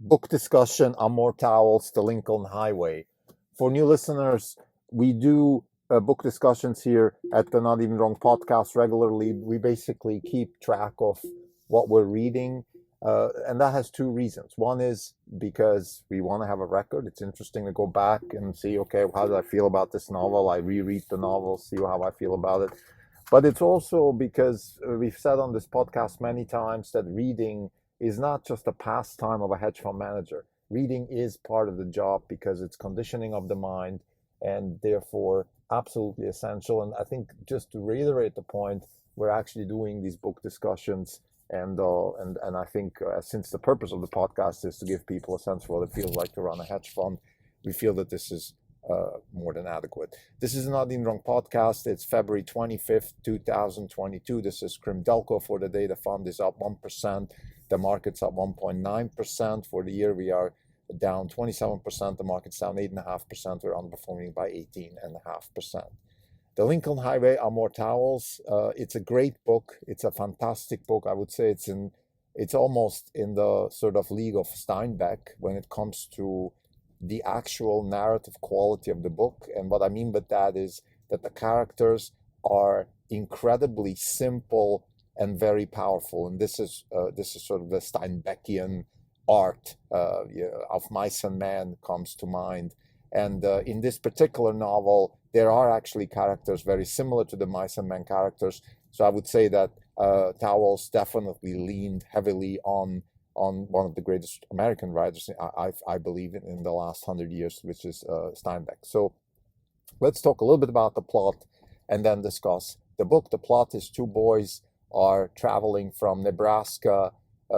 book discussion, Amor Towles, The Lincoln Highway. For new listeners, we do book discussions here at the Not Even Wrong podcast regularly. We basically keep track of what we're reading, and that has two reasons. One is because we want to have a record. It's interesting to go back and see, okay, how did I feel about this novel? I reread the novel, see how I feel about it. But it's also because we've said on this podcast many times that reading is not just a pastime of a hedge fund manager. Reading is part of the job because it's conditioning of the mind and therefore absolutely essential. And I think just to reiterate the point, we're actually doing these book discussions. And I think since the purpose of the podcast is to give people a sense for what it feels like to run a hedge fund, we feel that this is more than adequate. This is Not Even Wrong podcast. It's February 25th, 2022. This is Krim Delco for the day. The fund is up 1%. The market's up 1.9%. For the year, we are down 27%. The market's down 8.5%. We're underperforming by 18.5%. The Lincoln Highway, Amor Towles. It's a great book. It's a fantastic book. I would say it's almost in the sort of league of Steinbeck when it comes to the actual narrative quality of the book. And what I mean with that is that the characters are incredibly simple and very powerful. And this is sort of the Steinbeckian art of mice and men comes to mind. And in this particular novel, there are actually characters very similar to the mice and men characters. So I would say that Towles definitely leaned heavily on one of the greatest American writers, I believe, in the last 100 years, which is Steinbeck. So let's talk a little bit about the plot and then discuss the book. The plot is two boys are traveling from Nebraska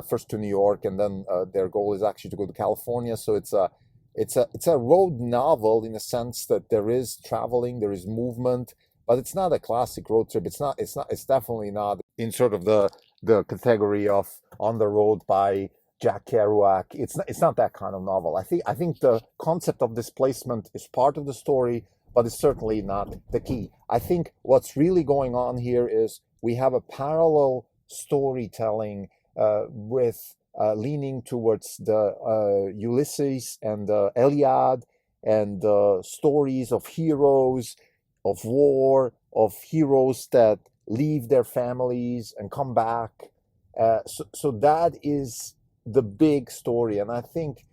first to New York, and then their goal is actually to go to California. So it's a road novel in a sense that there is traveling, there is movement, but it's not a classic road trip. It's definitely not in sort of the category of On the Road by Jack Kerouac. It's not that kind of novel. I think the concept of displacement is part of the story, but it's certainly not the key. I think what's really going on here is we have a parallel storytelling with leaning towards the Ulysses and the Iliad and the stories of heroes, of war, of heroes that leave their families and come back. So that is the big story. And I think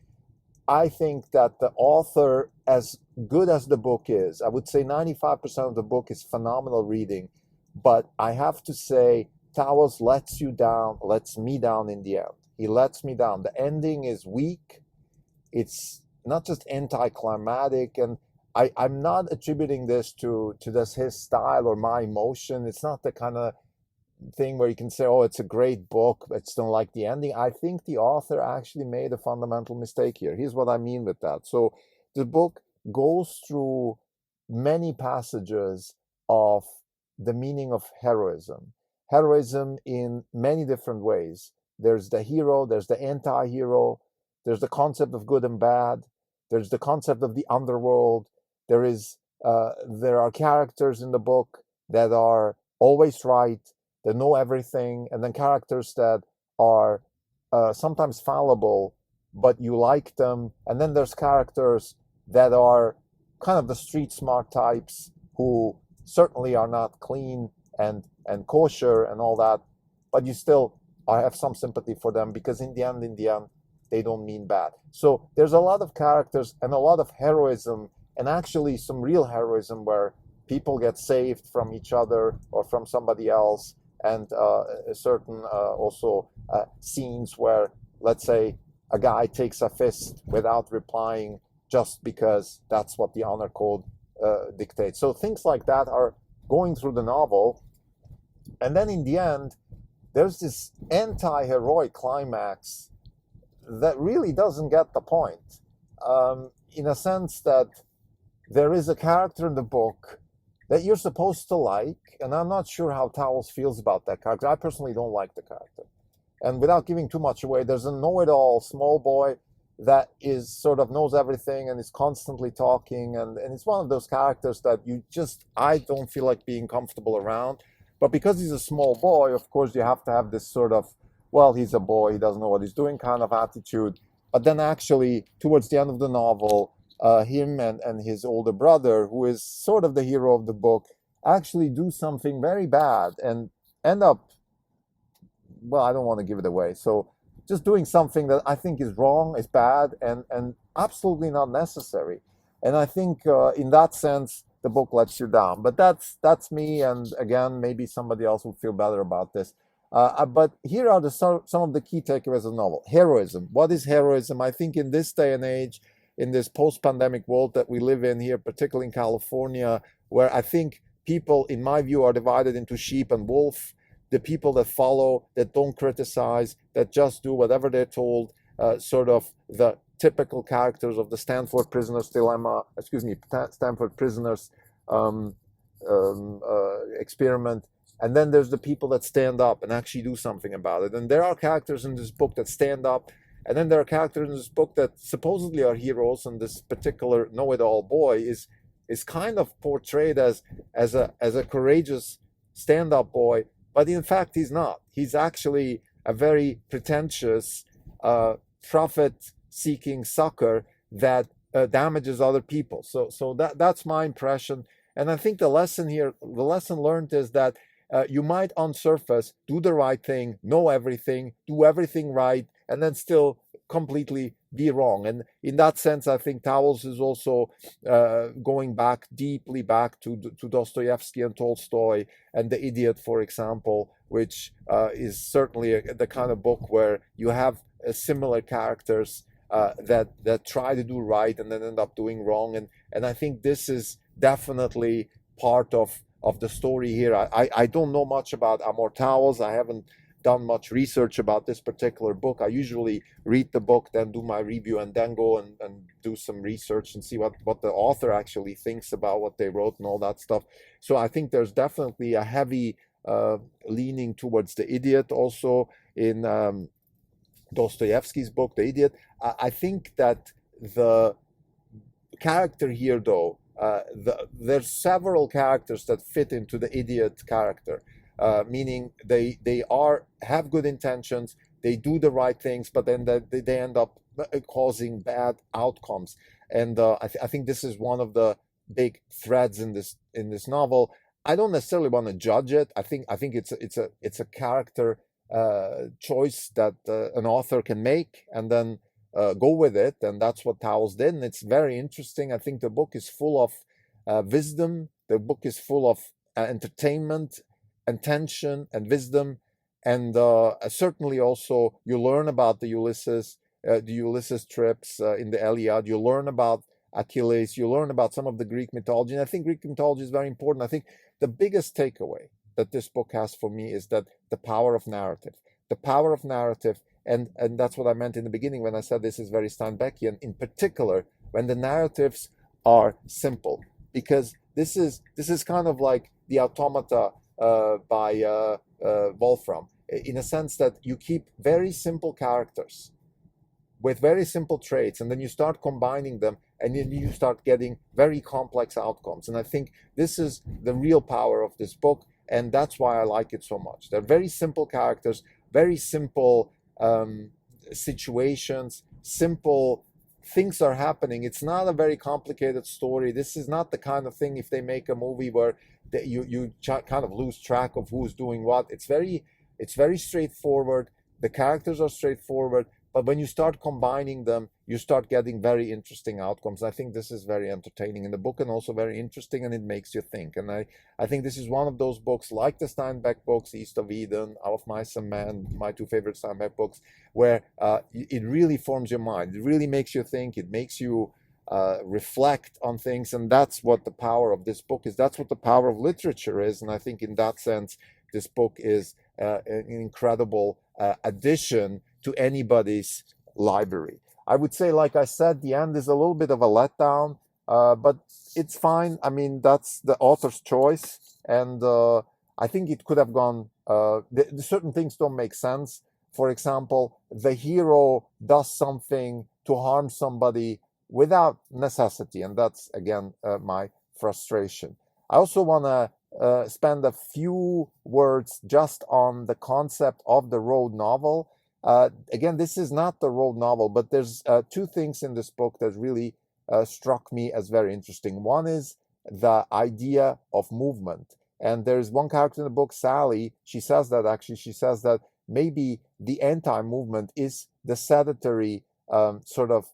that the author, as good as the book is, I would say 95% of the book is phenomenal reading. But I have to say, Towles lets me down in the end. He lets me down. The ending is weak. It's not just anticlimactic. And I'm not attributing this to his style or my emotion. It's not the kind of thing where you can say, oh, it's a great book, but still like the ending. I think the author actually made a fundamental mistake here. Here's what I mean with that. So the book goes through many passages of the meaning of heroism. Heroism in many different ways. There's the hero, there's the anti-hero, there's the concept of good and bad, there's the concept of the underworld. There are characters in the book that are always right, that know everything, and then characters that are sometimes fallible, but you like them. And then there's characters that are kind of the street smart types who certainly are not clean and kosher and all that, but you still have some sympathy for them because in the end, they don't mean bad. So there's a lot of characters and a lot of heroism, and actually some real heroism where people get saved from each other or from somebody else, and certain also scenes where, let's say, a guy takes a fist without replying just because that's what the honor code dictates. So things like that are going through the novel. And then in the end, there's this anti-heroic climax that really doesn't get the point, in a sense that there is a character in the book that you're supposed to like, and I'm not sure how Towles feels about that character. I personally don't like the character. And without giving too much away, there's a know-it-all small boy that is sort of knows everything and is constantly talking, and it's one of those characters that I don't feel like being comfortable around. But because he's a small boy, of course, you have to have this sort of, well, he's a boy, he doesn't know what he's doing kind of attitude. But then actually, towards the end of the novel, him and his older brother, who is sort of the hero of the book, actually do something very bad and end up, well, I don't want to give it away. So just doing something that I think is wrong, is bad, and absolutely not necessary. And I think in that sense, the book lets you down. But that's me. And again, maybe somebody else will feel better about this. But here are some of the key takeaways of the novel. Heroism. What is heroism? I think in this day and age, in this post-pandemic world that we live in here, particularly in California, where I think people, in my view, are divided into sheep and wolf. The people that follow, that don't criticize, that just do whatever they're told, sort of the typical characters of the Stanford Prisoner's Dilemma, Stanford Prisoner's experiment. And then there's the people that stand up and actually do something about it. And there are characters in this book that stand up. And then there are characters in this book that supposedly are heroes. And this particular know-it-all boy is kind of portrayed as a courageous stand-up boy. But in fact, he's not. He's actually a very pretentious, profit-seeking sucker that damages other people. So that's my impression. And I think the lesson learned is that you might on surface do the right thing, know everything, do everything right, and then still completely be wrong. And in that sense, I think Towles is also going deeply back to Dostoevsky and Tolstoy and The Idiot, for example, which is certainly the kind of book where you have similar characters that try to do right and then end up doing wrong. And I think this is definitely part of the story here. I don't know much about Amor Towles. I haven't done much research about this particular book. I usually read the book, then do my review, and then go and do some research and see what the author actually thinks about what they wrote and all that stuff. So I think there's definitely a heavy leaning towards The Idiot also in Dostoevsky's book, The Idiot. I think that the character here, though, there's several characters that fit into the idiot character. Meaning they have good intentions, they do the right things, but then they end up causing bad outcomes. And I think this is one of the big threads in this novel. I don't necessarily want to judge it. I think it's a character choice that an author can make and then go with it, and that's what Towles did. And it's very interesting. I think the book is full of wisdom. The book is full of entertainment and tension and wisdom, and certainly also you learn about the Ulysses trips in the Iliad. You learn about Achilles. You learn about some of the Greek mythology, and I think Greek mythology is very important. I think the biggest takeaway that this book has for me is that the power of narrative, and that's what I meant in the beginning when I said this is very Steinbeckian, in particular when the narratives are simple, because this is kind of like the Automata by Wolfram, in a sense that you keep very simple characters with very simple traits, and then you start combining them, and then you start getting very complex outcomes. And I think this is the real power of this book, and that's why I like it so much. They're very simple characters, very simple situations, simple things are happening. It's not a very complicated story. This is not the kind of thing if they make a movie where you kind of lose track of who's doing what. It's very straightforward. The characters are straightforward, but when you start combining them, you start getting very interesting outcomes. I think this is very entertaining in the book and also very interesting, and it makes you think. And I think this is one of those books, like the Steinbeck books, East of Eden, Of Mice and Men, my two favorite Steinbeck books, where it really forms your mind. It really makes you think. It makes you reflect on things, and that's what the power of this book is. That's what the power of literature is. And I think in that sense, this book is an incredible addition to anybody's library. I would say, like I said, the end is a little bit of a letdown, but it's fine. I mean, that's the author's choice, and I think it could have gone. Certain things don't make sense. For example, the hero does something to harm somebody without necessity, and that's again my frustration. I also want to spend a few words just on the concept of the road novel. Again, this is not the road novel, but there's two things in this book that really struck me as very interesting. One is the idea of movement. And there's one character in the book, Sally, she says that actually, she says that maybe the anti-movement is the sedentary sort of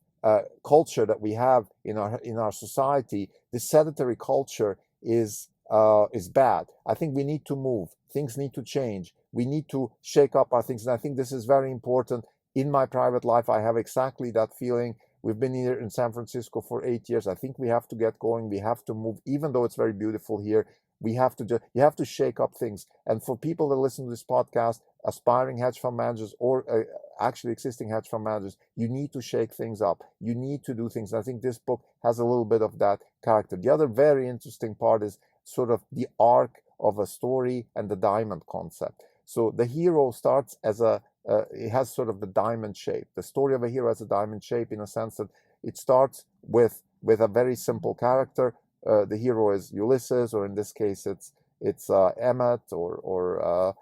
culture that we have in our society. The sedentary culture is bad. I think we need to move. Things need to change. We need to shake up our things. And I think this is very important. In my private life, I have exactly that feeling. We've been here in San Francisco for 8 years. I think we have to get going. We have to move, even though it's very beautiful here. We have to you have to shake up things. And for people that listen to this podcast, aspiring hedge fund managers or actually existing hedge fund managers, you need to shake things up. You need to do things. And I think this book has a little bit of that character. The other very interesting part is sort of the arc of a story and the diamond concept. So the hero starts as it has sort of the diamond shape. The story of a hero has a diamond shape in a sense that it starts with a very simple character. The hero is Ulysses, or in this case, it's Emmet or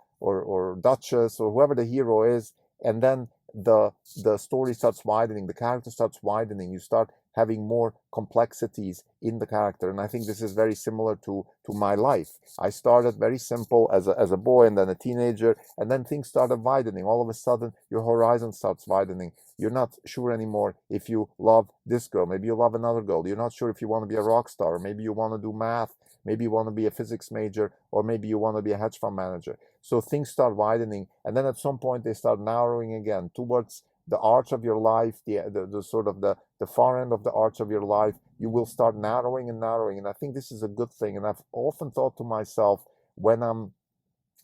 Duchess or whoever the hero is, and then the story starts widening. The character starts widening. You start having more complexities in the character, and I think this is very similar to my life. I started very simple as a boy and then a teenager, and then things started widening. All of a sudden, your horizon starts widening. You're not sure anymore if you love this girl. Maybe you love another girl. You're not sure if you want to be a rock star. Maybe you want to do math. Maybe you want to be a physics major, or maybe you want to be a hedge fund manager. So things start widening, and then at some point they start narrowing again towards the arch of your life, the sort of the far end of the arch of your life. You will start narrowing and narrowing, and I think this is a good thing. And I've often thought to myself, when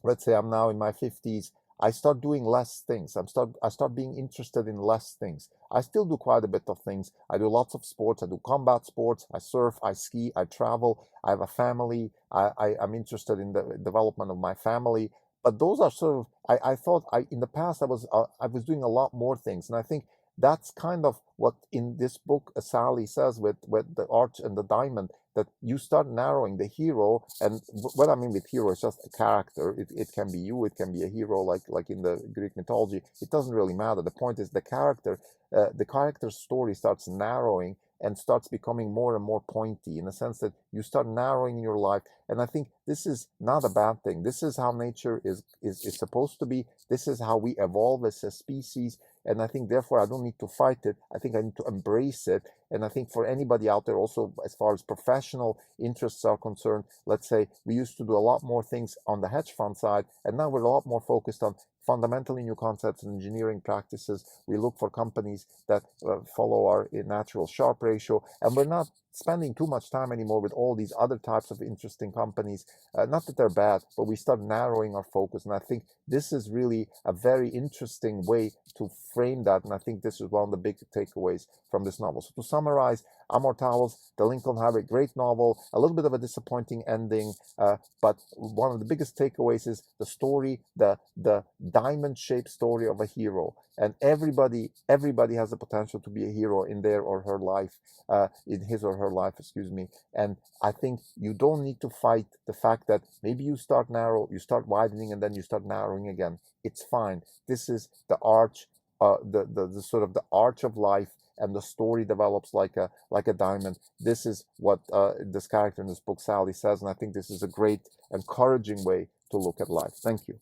let's say I'm now in my 50s, I start doing less things. I start being interested in less things. I still do quite a bit of things. I do lots of sports. I do combat sports. I surf. I ski. I travel. I have a family. I'm interested in the development of my family. But those are sort of, I thought in the past I was doing a lot more things. And I think that's kind of what in this book Sally says with the arch and the diamond, that you start narrowing the hero. And what I mean with hero is just a character. It can be you, it can be a hero like in the Greek mythology. It doesn't really matter. The point is the character's story starts narrowing and starts becoming more and more pointy, in the sense that you start narrowing your life. And I think this is not a bad thing. This is how nature is supposed to be. This is how we evolve as a species. And I think, therefore, I don't need to fight it. I think I need to embrace it. And I think for anybody out there also, as far as professional interests are concerned, let's say we used to do a lot more things on the hedge fund side, and now we're a lot more focused on fundamentally new concepts and engineering practices. We look for companies that follow our natural Sharpe ratio, and we're not spending too much time anymore with all these other types of interesting companies. Not that they're bad, but we start narrowing our focus. And I think this is really a very interesting way to frame that. And I think this is one of the big takeaways from this novel. So to summarize, Amor Towles, The Lincoln Highway, great novel, a little bit of a disappointing ending, but one of the biggest takeaways is the story, the diamond-shaped story of a hero. And everybody has the potential to be a hero in their or her life, in his or her life, excuse me. And I think you don't need to fight the fact that maybe you start narrow, you start widening, and then you start narrowing again. It's fine. This is the arch, the sort of the arch of life, and the story develops like a diamond. This is what this character in this book, Sally, says, and I think this is a great, encouraging way to look at life. Thank you.